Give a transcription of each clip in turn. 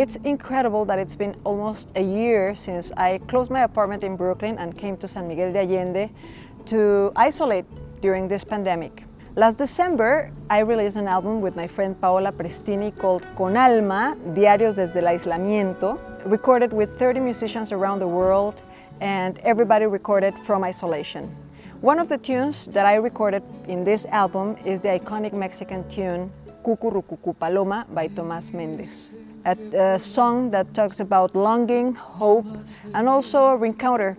It's incredible that it's been almost a year since I closed my apartment in Brooklyn and came to San Miguel de Allende to isolate during this pandemic. Last December, I released an album with my friend Paola Prestini called Con Alma, Diarios, desde, aislamiento, recorded with 30 musicians around the world, and everybody recorded from isolation. One of the tunes that I recorded in this album is the iconic Mexican tune Cucurrucucú Paloma by Tomás Méndez, a song that talks about longing, hope, and also a rencounter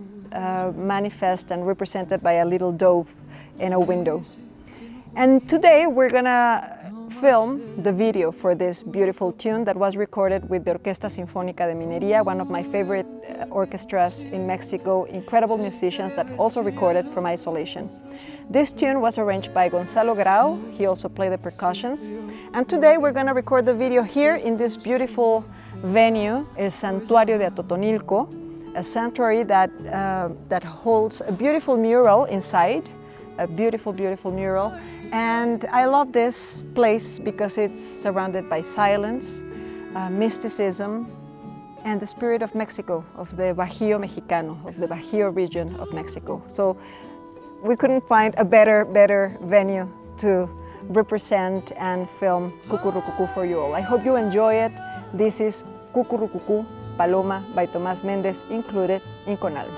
manifest and represented by a little dove in a window. And today we're gonna film the video for this beautiful tune that was recorded with the Orquesta Sinfónica de Minería, one of my favorite orchestras in Mexico, incredible musicians that also recorded from isolation. This tune was arranged by Gonzalo Grau. He also played the percussions. And today we're gonna record the video here in this beautiful venue, El Santuario de Atotonilco, a sanctuary that holds a beautiful mural inside, a beautiful, beautiful mural. And I love this place because it's surrounded by silence, mysticism, and the spirit of Mexico, of the Bajío Mexicano, of the Bajío region of Mexico. So we couldn't find a better venue to represent and film Cucurrucucú for you all. I hope you enjoy it. This is Cucurrucucú Paloma by Tomás Méndez, included in Con Alma.